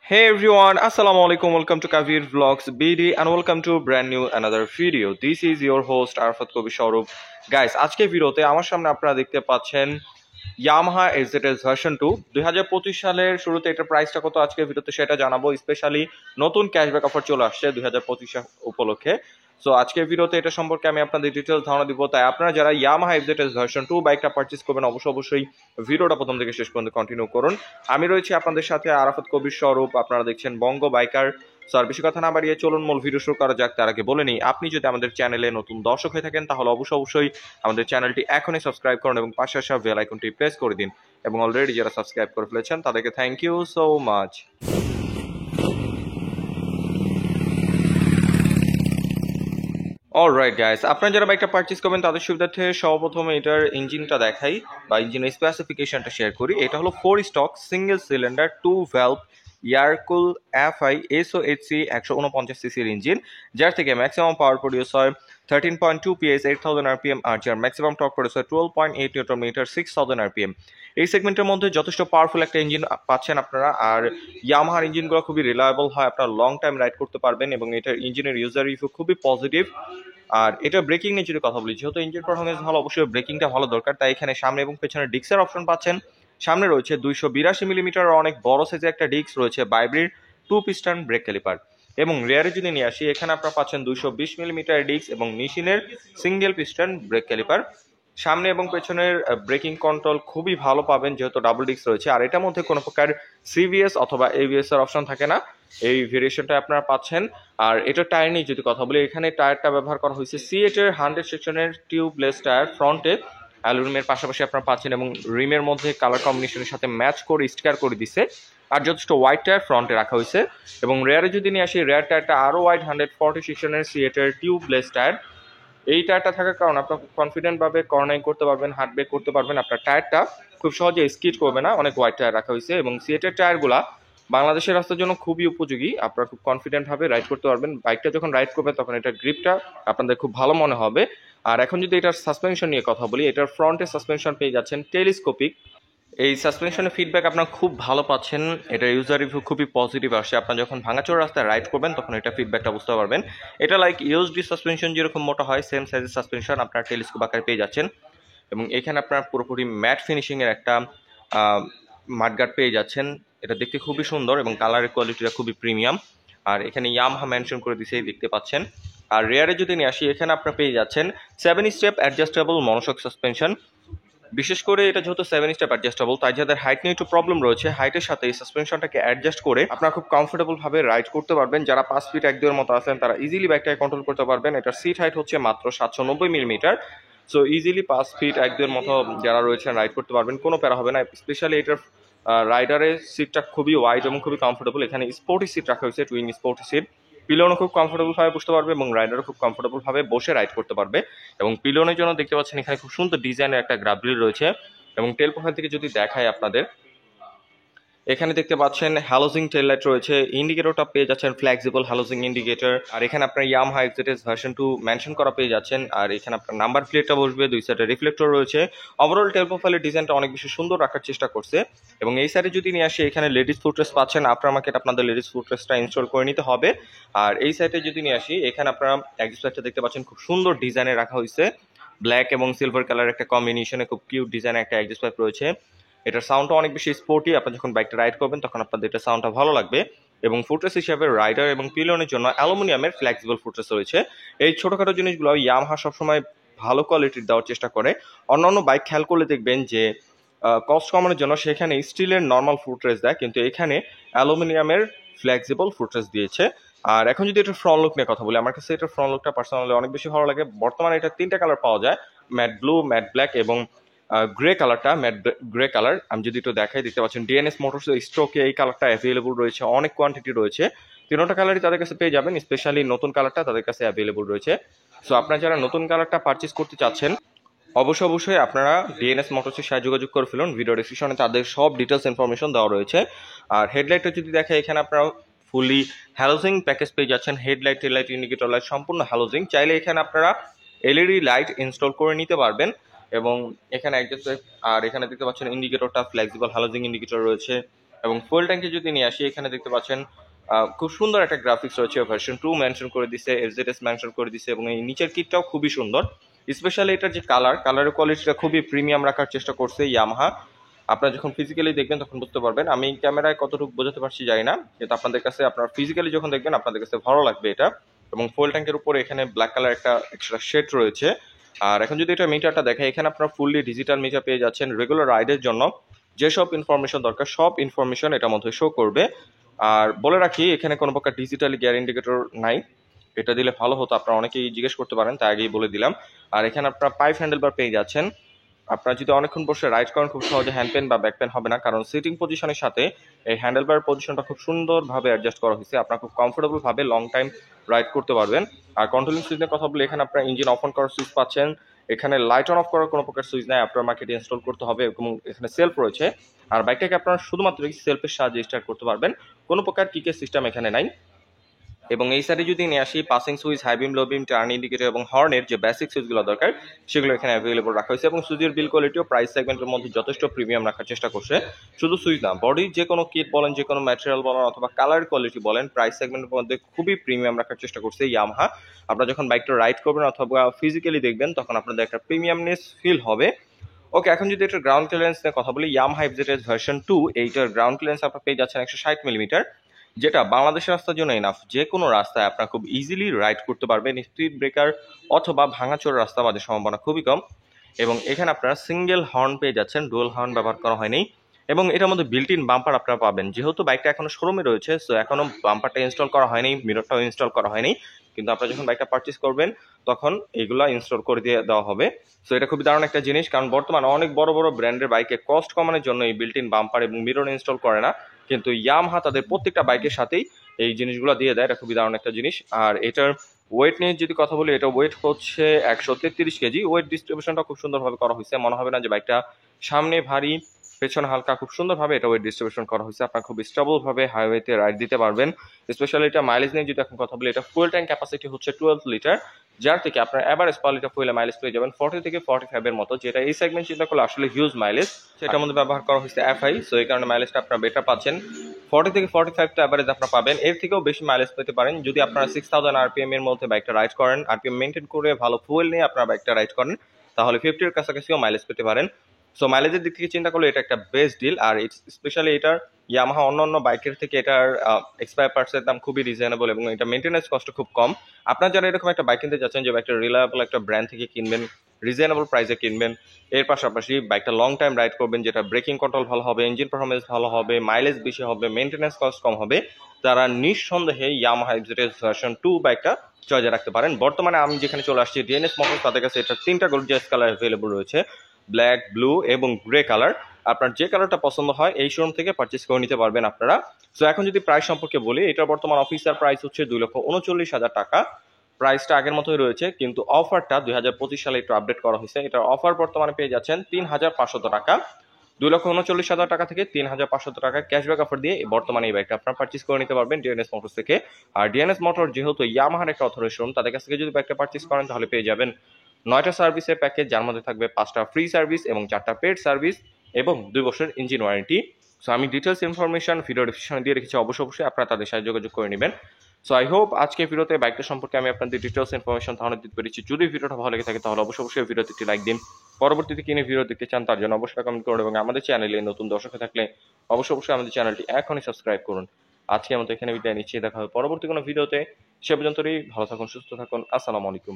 Hey everyone, Assalamu alaikum. Welcome to Kavir Vlogs BD and welcome to brand new another video. This is your host Arfat Kobi Shaurup. Guys, আজকে ভিডিওতে আমার সামনে আপনারা দেখতে পাচ্ছেন Yamaha XZS version 2 2025 সালের শুরুতে এটার প্রাইসটা কত আজকে ভিডিওতে সেটা জানাবো। স্পেশালি নতুন ক্যাশব্যাক অফার চলে আসছে 2025 উপলক্ষে। সো আজকের ভিডিওতে এটা সম্পর্কে আমি আপনাদের ডিটেইলস ধারণা দিব। তাই আপনারা যারা Yamaha XZS ভার্সন 2 বাইকটা পারচেজ করবেন অবশ্যই ভিডিওটা প্রথম থেকে শেষ পর্যন্ত কন্টিনিউ করুন। আমি রয়েছি আপনাদের সাথে আরাফাত কবির স্বরূপ, আপনারা দেখছেন বঙ্গ বাইকার। সো আর বেশি কথা না বাড়িয়ে চলুন মূল ভিডিও শুরু করা যাক। তার আগে বলে নিই, আপনি যদি আমাদের চ্যানেলে নতুন দর্শক হয়ে থাকেন তাহলে অবশ্যই আমাদের চ্যানেলটি এখনই সাবস্ক্রাইব করুন এবং পাশে আসা বেল আইকনটি প্রেস করে দিন। এবং অলরেডি যারা সাবস্ক্রাইব করে ফেলেছেন তাদেরকে thank you so much. Alright guys, আপনারা যারা বাইকটা পারচেজ করবেন তাদের সুবিধার্থে সর্বপ্রথমে এটার ইঞ্জিনটা দেখাই বা ইঞ্জিনের স্পেসিফিকেশনটা শেয়ার করি। এটা হলো 4 stroke single cylinder 2 valve air cool FI SOHC 149 সিসির ইঞ্জিন, যার থেকে ম্যাক্সিমাম পাওয়ার প্রডিউস হয় 13.2 PS 8000 rpm আর যার ম্যাক্সিমাম টর্ক প্রডিউস হয় 12.8 নিউটন মিটার 6000 rpm। এই সেগমেন্টের মধ্যে যথেষ্ট পাওয়ারফুল একটা ইঞ্জিন পাচ্ছেন আপনারা। আর ইয়ামাহার ইঞ্জিনগুলো খুবই রিলায়েবল হয়, আপনারা লং টাইম রাইড করতে পারবেন এবং এটার ইঞ্জিনের ইউজার রিভিউ খুবই পজিটিভ। আর এটা ব্রেকিং নিয়ে যদি কথা বলি, যেহেতু ইঞ্জিন পারফরমেন্স ভালো অবশ্যই ব্রেকিংটা ভালো দরকার, তাই এখানে সামনে এবং পেছনে ডিস্কের অপশন পাচ্ছেন। সামনে রয়েছে 282 মিলিমিটার অনেক বড় সাইজের একটা ডিস্ক রয়েছে বাইব্রির 2 পিস্টন ব্রেক ক্যালিপার। এবং রেয়ারে যদি নিয়ে আসি, এখানে আপনারা পাচ্ছেন 220 মিলিমিটার ডিস্ক এবং নিশিনের সিঙ্গেল পিস্টন ব্রেক ক্যালিপার। সামনে এবং পেছনের ব্রেকিং কন্ট্রোল খুবই ভালো পাবেন যেহেতু ডাবল ডিস্ক রয়েছে। আর এটার মধ্যে কোনো প্রকার সিভিএস অথবা এবিএস এর অপশন থাকে না, এই ভেরিয়েশনটা আপনারা পাচ্ছেন। আর এটা টায়ার নিয়ে যদি কথা বলি, এখানে টায়ারটা ব্যবহার করা হয়েছে সিএট এর 100 সেকশনের টিউবলেস টায়ার। ফ্রন্টে অ্যালুমিনিয়ামের পাশাপাশি আপনারা পাচ্ছেন এবং রিমের মধ্যে কালার কম্বিনেশনের সাথে ম্যাচ করে স্টিকার করে দিছে। আর যথেষ্ট হোয়াইট টায়ার ফ্রন্টে রাখা হয়েছে। এবং রেয়ারে যদি নিয়ে আসি, রেয়ার টায়ারটা আরও ওয়াইড 140 সেকশনের সিএট এর টিউবলেস টায়ার। এই টায়ারটা থাকার কারণে আপনার খুব কনফিডেন্টভাবে কর্নারিং করতে পারবেন, হার্ড ব্রেক করতে পারবেন। আপনার টায়ারটা খুব সহজে স্কিড করবে না, অনেক হোয়াইট টায়ার রাখা হয়েছে। এবং সিএটের টায়ারগুলা বাংলাদেশের রাস্তার জন্য খুবই উপযোগী, আপনারা খুব কনফিডেন্টভাবে রাইড করতে পারবেন। বাইকটা যখন রাইড করবেন তখন এটার গ্রিপটা আপনাদের খুব ভালো মনে হবে। আর এখন যদি এটার সাসপেনশন নিয়ে কথা বলি, এটার ফ্রন্টে সাসপেনশন পেয়ে যাচ্ছেন টেলিস্কোপিক। এই সাসপেনশনের ফিডব্যাক আপনারা খুব ভালো পাচ্ছেন, এটা ইউজার রিভিউ খুবই পজিটিভ আসে। আপনারা যখন ভাঙাচোরা রাস্তায় রাইড করবেন তখন এটা ফিডব্যাকটা বুঝতে পারবেন। এটা লাইক ইউএসডি সাসপেনশন যেরকম মোটা হয়, সেম সাইজের সাসপেনশন আপনারা টেলিস্কোপ আকারে পেয়ে যাচ্ছেন। এবং এখানে আপনারা পুরোপুরি ম্যাট ফিনিশিংয়ের একটা মাডগার্ড পেয়ে যাচ্ছেন। এটা দেখতে খুবই সুন্দর এবং কালারের কোয়ালিটিটা খুবই প্রিমিয়াম। আর এখানে ইয়ামাহা মেনশন করে দিয়েছে, দেখতে পাচ্ছেন। আর রেয়ারে যদি নিয়ে আসি, এখানে আপনারা পেয়ে যাচ্ছেন 7 স্টেপ অ্যাডজাস্টেবল মনোশক সাসপেনশন। বিশেষ করে এটা যেহেতু 7 স্টেপ অ্যাডজাস্টেবল, তাই যাদের হাইট নিয়ে একটু প্রবলেম রয়েছে, হাইটের সাথে এই সাসপেনশনটাকে অ্যাডজাস্ট করে আপনারা খুব কমফোর্টেবল ভাবে রাইড করতে পারবেন। যারা 5 ফিট 1-2 এর মতো আছেন তারা ইজিলি বাইকটাকে কন্ট্রোল করতে পারবেন। এটার সিট হাইট হচ্ছে মাত্র 790 মিলিমিটার। সো ইজিলি 5 ফিট 1-2 এর মতো যারা রয়েছেন রাইড করতে পারবেন, কোনো প্যারা হবে না। স্পেশালি এটার রাইডারের সিটটা খুবই ওয়াইড এবং খুবই কমফোর্টেবল। এখানে স্পোর্টি সিট রাখা হয়েছে, টুইন স্পোর্টি সিট। পিলনও খুব কমফোর্টেবল ভাবে বসতে পারবে এবং রাইডারও খুব কমফোর্টেবল ভাবে বসে রাইড করতে পারবে। এবং পিলনের জন্য দেখতে পাচ্ছেন এখানে খুব সুন্দর ডিজাইনের একটা গ্রাবরিল রয়েছে। এবং টেল প্রোফাইল থেকে যদি দেখায় আপনাদের, এখানে দেখতে পাচ্ছেন হ্যালোজিং টেল লাইট রয়েছে, ইন্ডিকেটরটা পেয়ে যাচ্ছেন ফ্লেক্সিবল হ্যালোজিং ইন্ডিকেটর। আর এখানে আপনার ইয়ামাহা এক্সজেডএস ভার্সন 2 মেনশন করা পেয়ে যাচ্ছেন। আর এখানে আপনার নাম্বার প্লেটটা বসবে, দুই সাইডে রিফ্লেক্টর রয়েছে। ওভারঅল টেল প্রোফাইলের ডিজাইনটা অনেক বেশি সুন্দর রাখার চেষ্টা করছে। এবং এই সাইডে যদি নিয়ে আসে, এখানে লেডিস ফুটরেস্ট পাচ্ছেন। আফটার মার্কেট আপনাদের লেডিস ফুটরেস্টটা ইনস্টল করে নিতে হবে। আর এই সাইডে যদি নিয়ে আসি, এখানে আপনারা এক্সপ্লেটটা দেখতে পাচ্ছেন খুব সুন্দর ডিজাইনে রাখা হয়েছে। ব্ল্যাক এবং সিলভার কালার একটা কম্বিনেশনে খুব কিউট ডিজাইনের একটা এক্সজস্ট পাইপ রয়েছে। এটার সাউন্ডটা অনেক বেশি স্পোর্টি, আপনি যখন বাইকটা রাইড করবেন তখন আপনাদের এটা সাউন্ডটা ভালো লাগবে। এবং ফুটরেস হিসাবে রাইডার এবং পিলনের জন্য অ্যালুমিনিয়ামের ফ্লেক্সিবল ফুটরেস রয়েছে। এই ছোটোখাটো জিনিসগুলো ইয়ামাহা সবসময় ভালো কোয়ালিটির দেওয়ার চেষ্টা করে। অন্যান্য বাইক খেয়াল করলে দেখবেন যে কস্ট কমানোর জন্য সেখানে স্টিলের নর্মাল ফুটরেস দেয়, কিন্তু এখানে অ্যালুমিনিয়ামের ফ্লেক্সিবল ফুটরেস দিয়েছে। আর এখন যদি এটা ফ্রন্ট লুক নিয়ে কথা বলি, আমার কাছে এটার ফ্রন্ট লুকটা পার্সোনালি অনেক বেশি ভালো লাগে। বর্তমানে এটা 3টা কালার পাওয়া যায়, ম্যাট ব্লু, ম্যাট ব্ল্যাক এবং গ্রে কালারটা, ম্যাট গ্রে কালার। আমি যদি একটু দেখাই, দেখতে পাচ্ছেন ডিএনএস মোটরস স্ট্রোকে এই কালারটা অ্যাভেলেবল রয়েছে, অনেক কোয়ান্টিটি রয়েছে। 3টা কালারই তাদের কাছে পেয়ে যাবেন, স্পেশালি নতুন কালারটা তাদের কাছে অ্যাভেলেবল রয়েছে। সো আপনারা যারা নতুন কালারটা পারচেস করতে চাচ্ছেন অবশ্যই আপনারা ডিএনএস মোটরসের সাথে যোগাযোগ করে ফেলুন। ভিডিও ডিসক্রিপশনে তাদের সব ডিটেলস ইনফরমেশন দেওয়া রয়েছে। আর হেডলাইটটা যদি দেখে, এখানে আপনারা ফুলি হ্যালোজিং প্যাকেজ পেয়ে যাচ্ছেন। হেডলাইট, টেল লাইট, ইন্ডিকেটর লাইট সম্পূর্ণ হ্যালোজিং। চাইলে এখানে আপনারা এলইডি লাইট ইনস্টল করে নিতে পারবেন। এবং এখানে আর এখানে দেখতে পাচ্ছেন ইন্ডিকেটরটা ফ্লেক্সিবল হ্যালোজিং ইন্ডিকেটর রয়েছে। এবং ফুয়েল ট্যাঙ্কে যদি নিয়ে আসি, এখানে দেখতে পাচ্ছেন খুব সুন্দর একটা গ্রাফিক্স রয়েছে, ভার্সন 2 মেনশন করে দিছে, এফজেডএস মেনশন করে দিছে, এবং এই নিচের কিটটাও খুবই সুন্দর। স্পেশালি এটার যে কালারের কোয়ালিটিটা খুবই প্রিমিয়াম রাখার চেষ্টা করছে ইয়ামাহা। আপনারা যখন ফিজিক্যালি দেখবেন তখন বুঝতে পারবেন, আমি ক্যামেরায় কতটুকু বোঝাতে পারছি জানি না, কিন্তু আপনাদের কাছে আপনারা ফিজিক্যালি যখন দেখবেন আপনাদের কাছে ভালো লাগবে এটা। এবং ফুয়েল ট্যাঙ্কের উপরে এখানে ব্ল্যাক কালার একটা এক্সট্রা শেড রয়েছে। আর এখন যদি এটা মিটারটা দেখে, এখানে আপনারা ফুললি ডিজিটাল মিটার পেয়ে যাচ্ছেন। রেগুলার রাইডের জন্য যেসব ইনফরমেশন দরকার সব ইনফরমেশন এটার মধ্যে শো করবে। আর বলে রাখি, এখানে কোনো প্রকার ডিজিটালি গিয়ার ইন্ডিকেটর নাই, এটা দিলে ভালো হতো, আপনারা অনেকেই জিজ্ঞেস করতে পারেন, তাই আগেই বলে দিলাম। আর এখানে আপনারা পাইপ হ্যান্ডেল বার পেয়ে যাচ্ছেন। আপনারা যদি অনেকক্ষণ বসে রাইড করেন, খুব সহজে হ্যান্ড পেন বা ব্যাক পেন হবে না, কারণ সিটিং পজিশনের সাথে এই হ্যান্ডেল বার পজিশনটা খুব সুন্দরভাবে অ্যাডজাস্ট করা হয়েছে। আপনারা খুব কমফোর্টেবল ভাবে লং টাইম রাইড করতে পারবেন। আর কন্ট্রোলিং সুইচের কথা বলে, এখানে আপনারা ইঞ্জিন অফ অন করার সুইচ পাচ্ছেন। এখানে লাইট অন অফ করার কোনো প্রকার সুইচ নাই, আপনার মার্কেটে ইনস্টল করতে হবে, এবং এখানে সেলফ রয়েছে। আর বাইকটাকে আপনারা শুধুমাত্র সেলফের সাহায্যে স্টার্ট করতে পারবেন, কোনো প্রকার কিকের সিস্টেম এখানে নাই। এবং এই সাইডে যদি নিয়ে আসি, পাসিং সুইচ, হাই বিম, লো বিম, টার্ন ইন্ডিকেটর এবং হর্নের যে বেসিক সুইচগুলো দরকার সেগুলো এখানে অ্যাভেলেবল রাখা হয়েছে। এবং সুইচের বিল কোয়ালিটিও প্রাইস সেগমেন্টের মধ্যে যথেষ্ট প্রিমিয়াম রাখার চেষ্টা করছে। শুধু সুইচ না, বডির যে কোনো কিট বলেন, যে কোনো ম্যাটেরিয়াল বলেন, অথবা কালার কোয়ালিটি বলেন, প্রাইস সেগমেন্টের মধ্যে খুবই প্রিমিয়াম রাখার চেষ্টা করছে ইয়ামাহা। আপনারা যখন বাইকটা রাইড করবেন অথবা ফিজিক্যালি দেখবেন, তখন আপনাদের একটা প্রিমিয়ামনেস ফিল হবে। ওকে, এখন যদি এটার গ্রাউন্ড ক্লিয়ারেন্স নিয়ে কথা বলি, ইয়ামাহা এফজেডএস ভার্সন 2 এইটার গ্রাউন্ড ক্লিয়ারেন্স আপনারা পেয়ে যাচ্ছেন 160 মিলিমিটার, যেটা বাংলাদেশের রাস্তার জন্য এনাফ। যে কোনো রাস্তায় আপনারা খুব ইজিলি রাইড করতে পারবেন। স্পিড ব্রেকার অথবা ভাঙাচোরা রাস্তা বাজে সম্ভাবনা খুবই কম। এবং এখানে আপনারা সিঙ্গেল হর্ন পেয়ে যাচ্ছেন, ডুয়াল হর্ন ব্যবহার করা হয়নি। এবং এটার মধ্যে বিল্ট ইন বাম্পার আপনারা পাবেন। যেহেতু বাইকটা এখনো শোরুমে রয়েছে, সো এখনো বাম্পারটা ইনস্টল করা হয়নি, মিররটাও ইনস্টল করা হয়নি, কিন্তু আপনারা যখন বাইকটা পারচেস করবেন তখন এগুলা ইনস্টল করে দিয়ে দেওয়া হবে। সো এটা খুবই দারুণ একটা জিনিস, কারণ বর্তমানে অনেক বড় বড় ব্র্যান্ডের বাইকে কস্ট কমানোর জন্য এই বিল্ট ইন বাম্পার এবং মিরর ইনস্টল করে না, কিন্তু ইয়ামাহা তাদের প্রত্যেকটা বাইকের সাথেই এই জিনিসগুলো দিয়ে দেয়। এটা খুবই দারুণ একটা জিনিস। আর এটার ওয়েট নিয়ে যদি কথা বলি, এটা ওয়েট হচ্ছে 133 কেজি। ওয়েট ডিস্ট্রিবিউশনটা খুব সুন্দরভাবে করা হয়েছে, মনে হবে না যে বাইকটা সামনে ভারী পেছনে হালকা, খুব সুন্দরভাবে এটা ওয়েট ডিস্ট্রিবিউশন করা হয়েছে। আপনারা খুব স্টেবল ভাবে হাইওয়েতে রাইড দিতে পারবেন। স্পেশালি এটা মাইলেজ নিয়ে যদি এখন কথা বলি, এটা ফুয়েল ট্যাঙ্ক ক্যাপাসিটি হচ্ছে 12 লিটার, যার থেকে আপনার এভারেজ পার লিটার ফুয়েলে মাইলেজ পেয়ে যাবেন 40 থেকে 45 এর মতো, যেটা এই সেগমেন্ট চিন্তা করলে আসলে হিউজ মাইলেজ। সেটার মধ্যে ব্যবহার করা হয়েছে এফআই, সো এই কারণে মাইলেজটা আপনারা বেটার পাচ্ছেন। 40 থেকে 45 তো অ্যাভারেজ আপনারা পাবেন, এর থেকেও বেশি মাইলেজ পেতে পারেন যদি আপনারা 6000 আরপিএম এর মধ্যে বাইকটা রাইড করেন, আরপিএম মেনটেন করে ভালো ফুয়েল নিয়ে আপনারা বাইকটা রাইড করেন, তাহলে 50 এর কাছাকাছিও মাইলেজ পেতে পারেন। সো মাইলেজের দিক থেকে চিন্তা করলে এটা একটা বেস্ট ডিল। আর স্পেশালি এটার ইয়ামাহা অন্যান্য বাইকের থেকে এটার এক্সপায়ার পার্টসের দাম খুবই রিজনেবল, এবং এটা মেনটেন্যান্স কষ্ট খুব কম। আপনারা যারা এরকম একটা বাইক কিনতে যাচ্ছেন, যে বাইকটা রিলায়েবল একটা ব্র্যান্ড থেকে কিনবেন, রিজনেবল প্রাইসে কিনবেন, এর পাশাপাশি বাইকটা লং টাইম রাইড করবেন, যেটা ব্রেকিং কন্ট্রোল ভালো হবে, ইঞ্জিন পারফরমেন্স ভালো হবে, মাইলেজ বেশি হবে, মেনটেন্যান্স কস্ট কম হবে, তারা নিঃসন্দেহে ইয়ামাহা এফজেডএস ভার্সন 2 বাইকটা চয়েসে রাখতে পারেন। বর্তমানে আমি যেখানে চলে আসছি, ডিএনএস মোটরস, তাদের কাছে এটা 3টা গর্জিয়াস কালার অ্যাভেলেবল রয়েছে, ব্ল্যাক, ব্লু এবং গ্রে কালার। আপনার যে কালারটা পছন্দ হয় এই শোরুম থেকে পারচেস করে নিতে পারবেন আপনারা। সো এখন যদি প্রাইস সম্পর্কে বলি, এটার বর্তমান অফিসিয়াল প্রাইস হচ্ছে 2,39,000 টাকা। প্রাইসটা আগের মতোই রয়েছে, কিন্তু অফারটা 2025 সালে একটু আপডেট করা হয়েছে। এটার অফার বর্তমানে পেয়ে যাচ্ছেন 3,500 টাকা। 2,39,000 টাকা থেকে 3,500 টাকা ক্যাশব্যাক অফার দিয়ে বর্তমানে এই বাইকটা আপনারা পারচেস করে নিতে পারবেন ডিএনএস মোটরস থেকে। আর ডিএনএস মোটর যেহেতু ইয়ামাহার একটা অথরাইজ শোরুম, তাদের কাছ থেকে যদি বাইকটা পারচেস করেন তাহলে পেয়ে যাবেন 9টা সার্ভিসের প্যাকেজ, যার মধ্যে থাকবে 5টা ফ্রি সার্ভিস এবং 4টা পেড সার্ভিস এবং 2 বছরের ইঞ্জিন ওয়ারেন্টি। সো আমি ডিটেলস ইনফরমেশন ভিডিও ডিসক্রিপশনে দিয়ে রেখেছি, অবশ্যই আপনারা তাদের সাথে যোগাযোগ করে নেবেন। সো আই হোপ আজকে ভিডিওতে বাইকটা সম্পর্কে আমি আপনাদের ডিটেলস ইনফরমেশন ধারণা দিতে পেরেছি। যদি ভিডিওটা ভালো লেগে থাকে তাহলে অবশ্যই ভিডিওতে একটি লাইক দিন। পরবর্তীতে কিনে ভিডিও দেখতে চান তার জন্য অবশ্যই কমেন্ট করুন, এবং আমাদের চ্যানেলে নতুন দর্শক থাকলে অবশ্যই আমাদের চ্যানেলটি এখনই সাবস্ক্রাইব করুন। আজকে আমাদের এখানে বিদায় নিচ্ছি, দেখা হবে পরবর্তী কোনো ভিডিওতে। সে পর্যন্তই ভালো থাকুন, সুস্থ থাকুন, আসসালামু আলাইকুম।